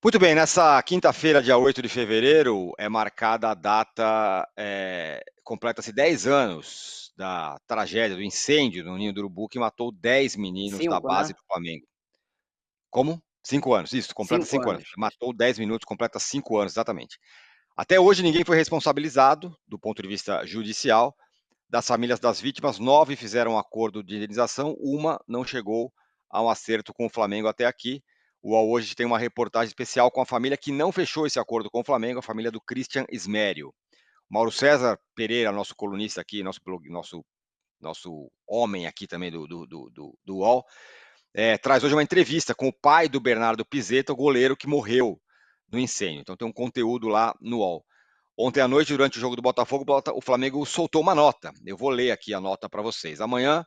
Muito bem, nessa quinta-feira, dia 8 de fevereiro, é marcada a data, completa-se 10 anos da tragédia, do incêndio no Ninho do Urubu, que matou 10 meninos da 5, base né? do Flamengo. Como? 5 anos, isso, completa 5 5 anos. anos. Matou 10 minutos, completa 5 anos, exatamente. Até hoje ninguém foi responsabilizado, do ponto de vista judicial. Das famílias das vítimas, 9 fizeram um acordo de indenização, uma não chegou a um acerto com o Flamengo até aqui. O UOL hoje tem uma reportagem especial com a família que não fechou esse acordo com o Flamengo, a família do Christian Ismério. Mauro César Pereira, nosso colunista aqui, nosso homem aqui também do UOL, traz hoje uma entrevista com o pai do Bernardo Pizeta, o goleiro que morreu no incêndio. Então tem um conteúdo lá no UOL. Ontem à noite, durante o jogo do Botafogo, o Flamengo soltou uma nota. Eu vou ler aqui a nota para vocês. Amanhã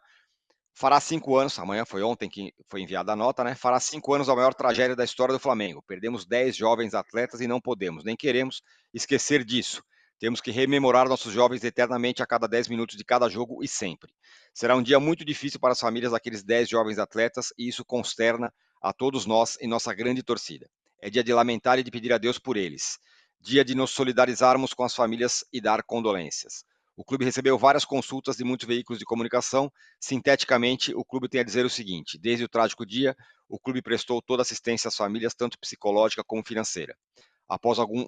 fará 5 anos, amanhã foi ontem que foi enviada a nota, né? Fará 5 anos a maior tragédia da história do Flamengo. Perdemos 10 jovens atletas e não podemos, nem queremos esquecer disso. Temos que rememorar nossos jovens eternamente a cada 10 minutos de cada jogo e sempre. Será um dia muito difícil para as famílias daqueles 10 jovens atletas e isso consterna a todos nós e nossa grande torcida. É dia de lamentar e de pedir a Deus por eles. Dia de nos solidarizarmos com as famílias e dar condolências. O clube recebeu várias consultas de muitos veículos de comunicação. Sinteticamente, o clube tem a dizer o seguinte: desde o trágico dia, o clube prestou toda assistência às famílias, tanto psicológica como financeira. Após algum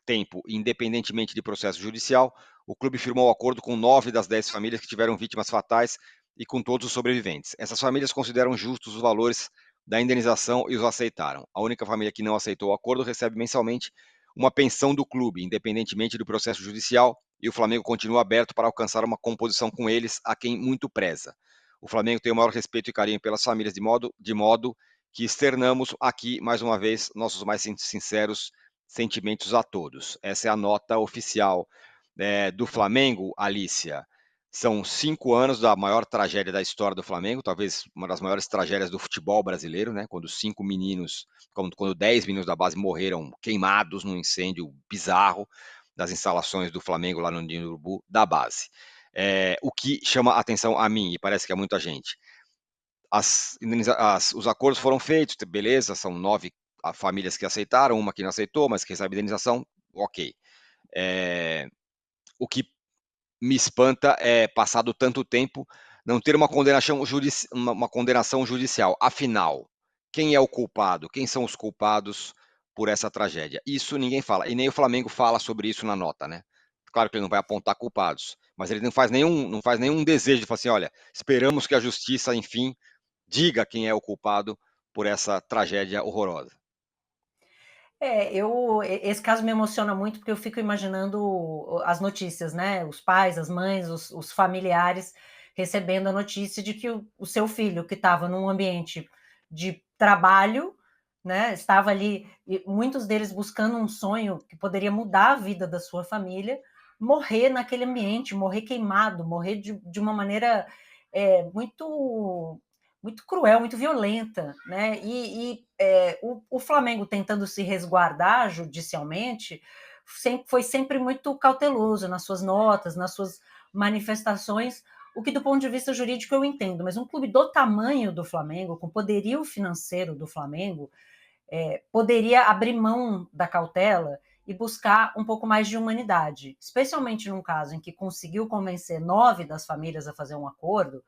tempo, independentemente de processo judicial, o clube firmou acordo com 9 das 10 famílias que tiveram vítimas fatais e com todos os sobreviventes. Essas famílias consideram justos os valores da indenização e os aceitaram. A única família que não aceitou o acordo recebe mensalmente uma pensão do clube, independentemente do processo judicial, e o Flamengo continua aberto para alcançar uma composição com eles, a quem muito preza. O Flamengo tem o maior respeito e carinho pelas famílias, de modo que externamos aqui, mais uma vez, nossos mais sinceros sentimentos a todos. Essa é a nota oficial do Flamengo, Alicia. São 5 anos da maior tragédia da história do Flamengo, talvez uma das maiores tragédias do futebol brasileiro, né? Quando 10 meninos da base morreram queimados num incêndio bizarro das instalações do Flamengo lá no Ninho do Urubu, da base. O que chama atenção a mim, e parece que a muita gente, os acordos foram feitos, beleza, são 9 famílias que aceitaram, uma que não aceitou, mas que recebe indenização, ok. O que me espanta é, passado tanto tempo, não ter uma condenação judicial. Afinal, quem é o culpado? Quem são os culpados por essa tragédia? Isso ninguém fala, e nem o Flamengo fala sobre isso na nota, né? Claro que ele não vai apontar culpados, mas ele não faz nenhum desejo de falar assim, olha, esperamos que a justiça, enfim, diga quem é o culpado por essa tragédia horrorosa. Esse caso me emociona muito, porque eu fico imaginando as notícias, né? Os pais, as mães, os familiares recebendo a notícia de que o seu filho, que estava num ambiente de trabalho, né? Estava ali, e muitos deles buscando um sonho que poderia mudar a vida da sua família, morrer naquele ambiente, morrer queimado, morrer de uma maneira muito muito cruel, muito violenta, né? O Flamengo tentando se resguardar judicialmente foi sempre muito cauteloso nas suas notas, nas suas manifestações, o que do ponto de vista jurídico eu entendo, mas um clube do tamanho do Flamengo, com o poderio financeiro do Flamengo, poderia abrir mão da cautela e buscar um pouco mais de humanidade, especialmente num caso em que conseguiu convencer 9 das famílias a fazer um acordo.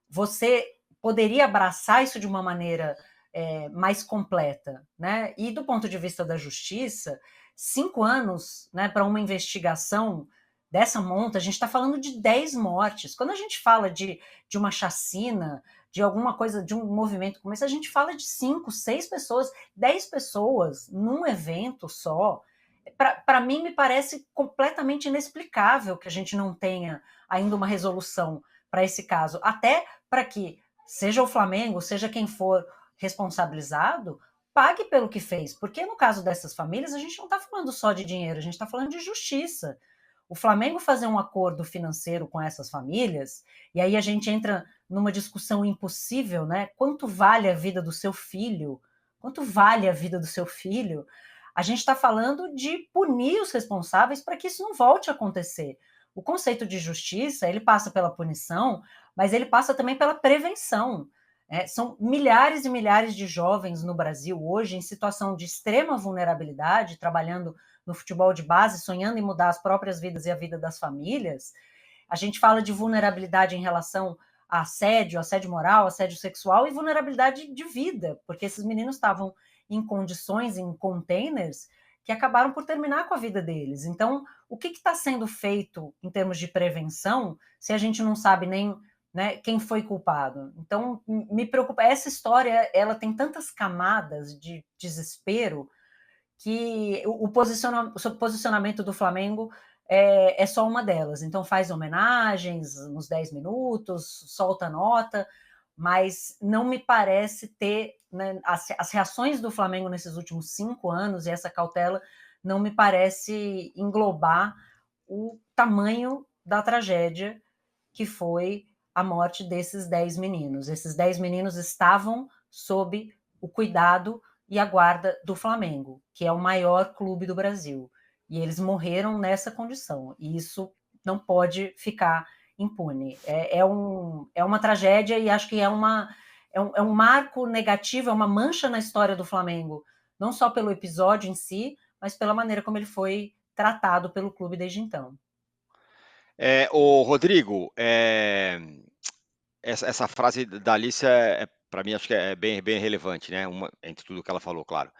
Você poderia abraçar isso de uma maneira mais completa, né? E do ponto de vista da justiça, 5 anos, né, para uma investigação dessa monta, a gente está falando de 10 mortes. Quando a gente fala de uma chacina, de alguma coisa, de um movimento como esse, a gente fala de 5, 6 pessoas, 10 pessoas num evento só. Para mim, me parece completamente inexplicável que a gente não tenha ainda uma resolução para esse caso, até para que seja o Flamengo, seja quem for responsabilizado, pague pelo que fez. Porque no caso dessas famílias, a gente não está falando só de dinheiro, a gente está falando de justiça. O Flamengo fazer um acordo financeiro com essas famílias, e aí a gente entra numa discussão impossível, né? Quanto vale a vida do seu filho? Quanto vale a vida do seu filho? A gente está falando de punir os responsáveis para que isso não volte a acontecer. O conceito de justiça, ele passa pela punição, mas ele passa também pela prevenção. São milhares e milhares de jovens no Brasil hoje em situação de extrema vulnerabilidade, trabalhando no futebol de base, sonhando em mudar as próprias vidas e a vida das famílias. A gente fala de vulnerabilidade em relação a assédio moral, assédio sexual e vulnerabilidade de vida, porque esses meninos estavam em condições, em containers, que acabaram por terminar com a vida deles. Então, o que está sendo feito em termos de prevenção, se a gente não sabe nem, né, quem foi culpado? Então, me preocupa. Essa história, ela tem tantas camadas de desespero que o posicionamento do Flamengo é só uma delas. Então faz homenagens nos 10 minutos, solta nota, mas não me parece ter, né, as reações do Flamengo nesses últimos 5 anos e essa cautela não me parece englobar o tamanho da tragédia que foi a morte desses 10 meninos. Esses 10 meninos estavam sob o cuidado e a guarda do Flamengo, que é o maior clube do Brasil. E eles morreram nessa condição. E isso não pode ficar impune. É uma tragédia e acho que é um marco negativo, é uma mancha na história do Flamengo, não só pelo episódio em si, mas pela maneira como ele foi tratado pelo clube desde então. O Rodrigo, essa frase da Alicia, para mim, acho que é bem relevante, né? Entre tudo que ela falou, claro.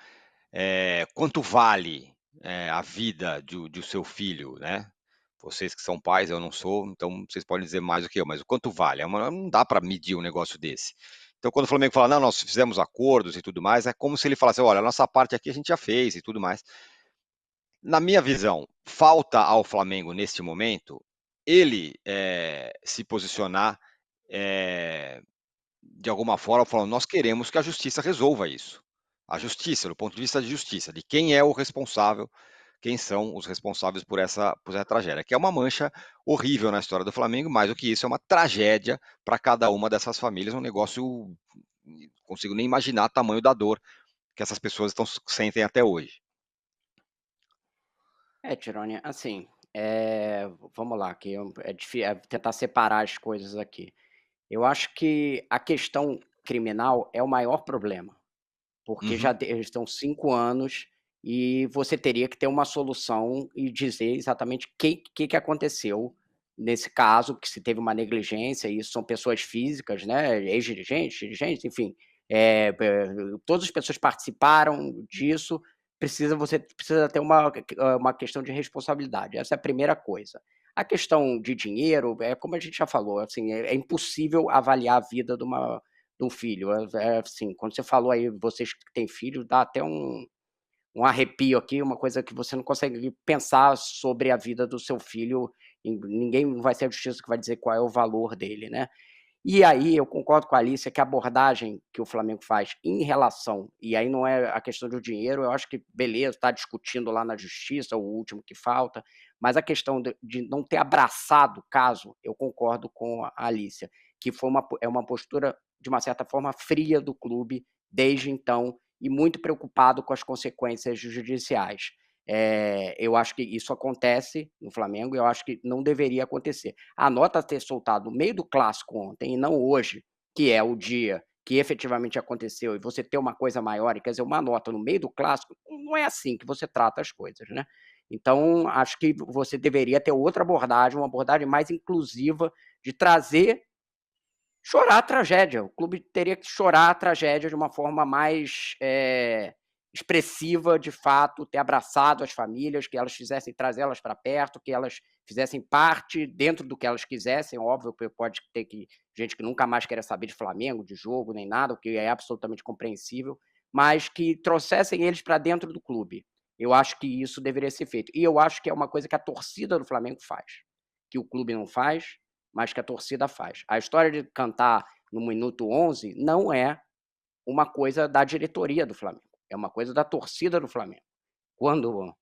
Quanto vale a vida de seu filho, né? Vocês que são pais, eu não sou, então vocês podem dizer mais do que eu, mas o quanto vale? Não dá para medir um negócio desse. Então, quando o Flamengo fala, não, nós fizemos acordos e tudo mais, é como se ele falasse, olha, a nossa parte aqui a gente já fez e tudo mais. Na minha visão, falta ao Flamengo, neste momento, ele se posicionar de alguma forma, falando, nós queremos que a justiça resolva isso. A justiça, do ponto de vista de justiça, de quem é o responsável, quem são os responsáveis por essa tragédia, que é uma mancha horrível na história do Flamengo, mais do que isso, é uma tragédia para cada uma dessas famílias, um negócio, não consigo nem imaginar o tamanho da dor que essas pessoas sentem até hoje. Tirone, assim, vamos lá, que é difícil tentar separar as coisas aqui. Eu acho que a questão criminal é o maior problema, porque Uhum. eles estão 5 anos e você teria que ter uma solução e dizer exatamente o que aconteceu nesse caso, que se teve uma negligência, e isso são pessoas físicas, né, ex-dirigentes, dirigentes, enfim, todas as pessoas participaram disso, você precisa ter uma questão de responsabilidade, essa é a primeira coisa. A questão de dinheiro, como a gente já falou, assim, é impossível avaliar a vida de um filho. Assim, quando você falou aí, vocês que têm filhos, dá até um arrepio aqui, uma coisa que você não consegue pensar sobre a vida do seu filho, ninguém vai ser a justiça que vai dizer qual é o valor dele, né. E aí eu concordo com a Alicia que a abordagem que o Flamengo faz em relação e aí não é a questão do dinheiro, eu acho que beleza, está discutindo lá na justiça, o último que falta, mas a questão de não ter abraçado o caso, eu concordo com a Alicia, que foi uma postura, de uma certa forma, fria do clube desde então e muito preocupado com as consequências judiciais. Eu acho que isso acontece no Flamengo e eu acho que não deveria acontecer. A nota ter soltado no meio do clássico ontem e não hoje, que é o dia que efetivamente aconteceu, e você ter uma coisa maior, quer dizer, uma nota no meio do clássico, não é assim que você trata as coisas, né. Então, acho que você deveria ter outra abordagem, uma abordagem mais inclusiva, de trazer chorar a tragédia, o clube teria que chorar a tragédia de uma forma mais, expressiva, de fato, ter abraçado as famílias, que elas fizessem trazê-las para perto, que elas fizessem parte dentro do que elas quisessem, óbvio que pode ter gente que nunca mais queira saber de Flamengo, de jogo, nem nada, o que é absolutamente compreensível, mas que trouxessem eles para dentro do clube. Eu acho que isso deveria ser feito. E eu acho que é uma coisa que a torcida do Flamengo faz, que o clube não faz, mas que a torcida faz. A história de cantar no minuto 11 não é uma coisa da diretoria do Flamengo, é uma coisa da torcida do Flamengo. Quando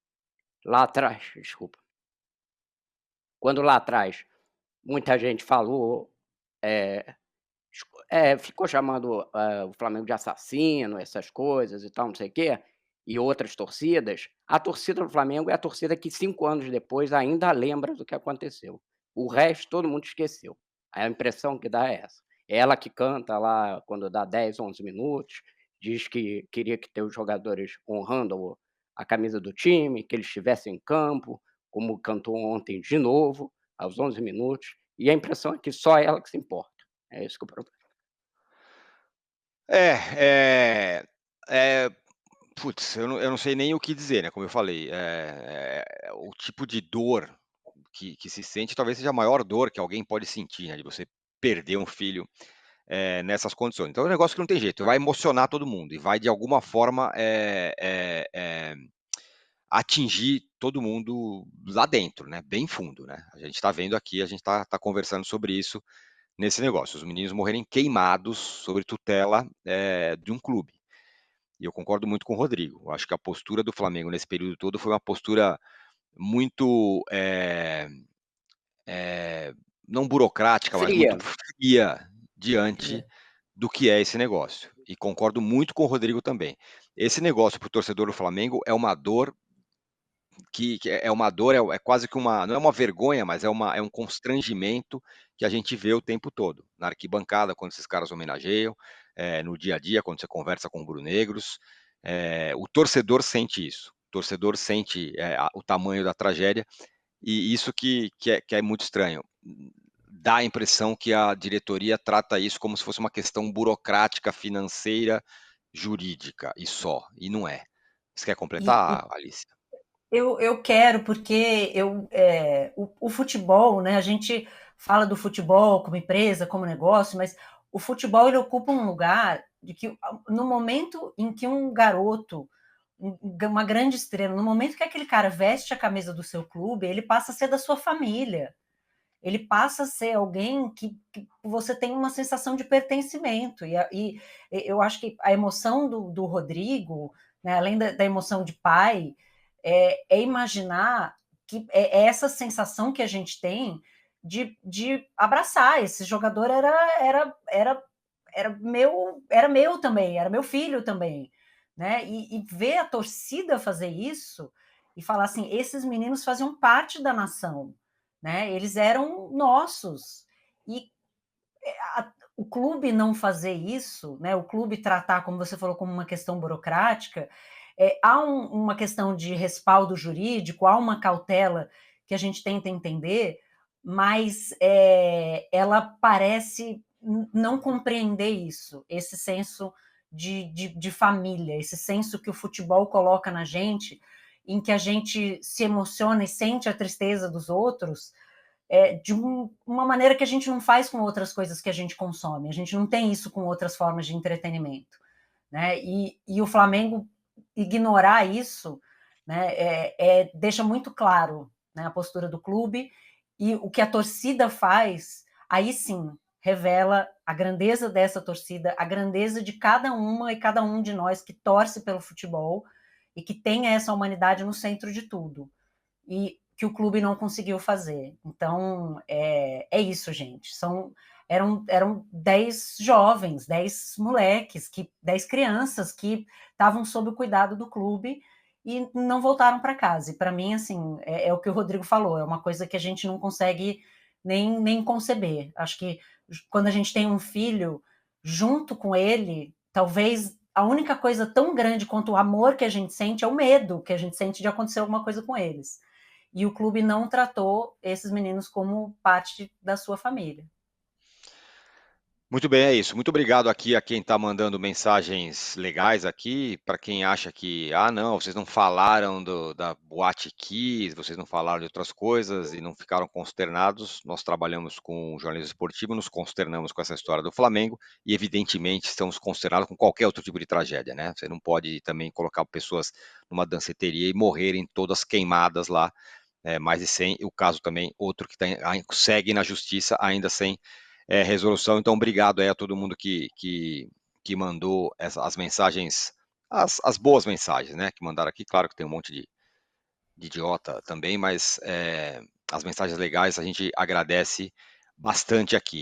lá atrás, desculpa, quando lá atrás muita gente falou, eh, ficou chamando, o Flamengo de assassino, essas coisas e tal, não sei o quê, e outras torcidas, a torcida do Flamengo é a torcida que 5 anos depois ainda lembra do que aconteceu. O resto todo mundo esqueceu. A impressão que dá é essa. Ela que canta lá quando dá 10, 11 minutos, diz que queria que ter os jogadores honrando a camisa do time, que eles estivessem em campo, como cantou ontem de novo, aos 11 minutos, e a impressão é que só ela que se importa. É isso que eu É, putz, eu não sei nem o que dizer, né, como eu falei, o tipo de dor que se sente talvez seja a maior dor que alguém pode sentir, né, de você perder um filho, nessas condições. Então é um negócio que não tem jeito, vai emocionar todo mundo e vai de alguma forma, atingir todo mundo lá dentro, né, bem fundo, né. A gente está vendo aqui, a gente está conversando sobre isso nesse negócio, os meninos morrerem queimados sob tutela, de um clube. E eu concordo muito com o Rodrigo. Eu acho que a postura do Flamengo nesse período todo foi uma postura muito, não burocrática, mas muito Fria. fria diante Fria. do que é esse negócio. E concordo muito com o Rodrigo também. Esse negócio para o torcedor do Flamengo é uma dor que é uma dor, é quase que uma, não é uma vergonha, mas é um constrangimento que a gente vê o tempo todo. Na arquibancada, quando esses caras homenageiam, no dia a dia, quando você conversa com brunegros, o torcedor sente isso. O torcedor sente o tamanho da tragédia, e isso que é muito estranho. Dá a impressão que a diretoria trata isso como se fosse uma questão burocrática, financeira, jurídica, e só. E não é. Você quer E completar, Alice? eu quero, porque o futebol, né? A gente fala do futebol como empresa, como negócio, mas o futebol ele ocupa um lugar de que no momento em que um garoto, uma grande estrela, no momento que aquele cara veste a camisa do seu clube, ele passa a ser da sua família. Ele passa a ser alguém que você tem uma sensação de pertencimento. E eu acho que a emoção do Rodrigo, né, além da emoção de pai, é imaginar que é essa sensação que a gente tem de abraçar. Esse jogador era meu também, era meu filho também. Né? E ver a torcida fazer isso e falar assim: esses meninos faziam parte da nação. Né? Eles eram nossos. E o clube não fazer isso, né? O clube tratar, como você falou, como uma questão burocrática, há uma questão de respaldo jurídico, há uma cautela que a gente tenta entender, mas ela parece não compreender isso, esse senso de família, esse senso que o futebol coloca na gente, em que a gente se emociona e sente a tristeza dos outros, de uma maneira que a gente não faz com outras coisas que a gente consome. A gente não tem isso com outras formas de entretenimento. Né? E o Flamengo ignorar isso, né, deixa muito claro, né, a postura do clube, e o que a torcida faz, aí sim, revela a grandeza dessa torcida, a grandeza de cada uma e cada um de nós que torce pelo futebol e que tem essa humanidade no centro de tudo. E que o clube não conseguiu fazer. Então, é isso, gente. Eram 10 jovens, 10 moleques, 10 crianças que estavam sob o cuidado do clube e não voltaram para casa. E para mim, assim, é o que o Rodrigo falou, é uma coisa que a gente não consegue nem conceber. Acho que quando a gente tem um filho, junto com ele, talvez a única coisa tão grande quanto o amor que a gente sente é o medo que a gente sente de acontecer alguma coisa com eles. E o clube não tratou esses meninos como parte da sua família. Muito bem, é isso. Muito obrigado aqui a quem está mandando mensagens legais aqui. Para quem acha que, não, vocês não falaram da Boate Kiss, vocês não falaram de outras coisas e não ficaram consternados. Nós trabalhamos com jornalismo esportivo, nos consternamos com essa história do Flamengo e, evidentemente, estamos consternados com qualquer outro tipo de tragédia, né? Você não pode também colocar pessoas numa danceteria e morrerem todas queimadas lá, mais de 100. O caso também, outro que segue na justiça ainda sem resolução. Então, obrigado aí a todo mundo que mandou as mensagens, as boas mensagens, né? Que mandaram aqui. Claro que tem um monte de idiota também, mas as mensagens legais a gente agradece bastante aqui.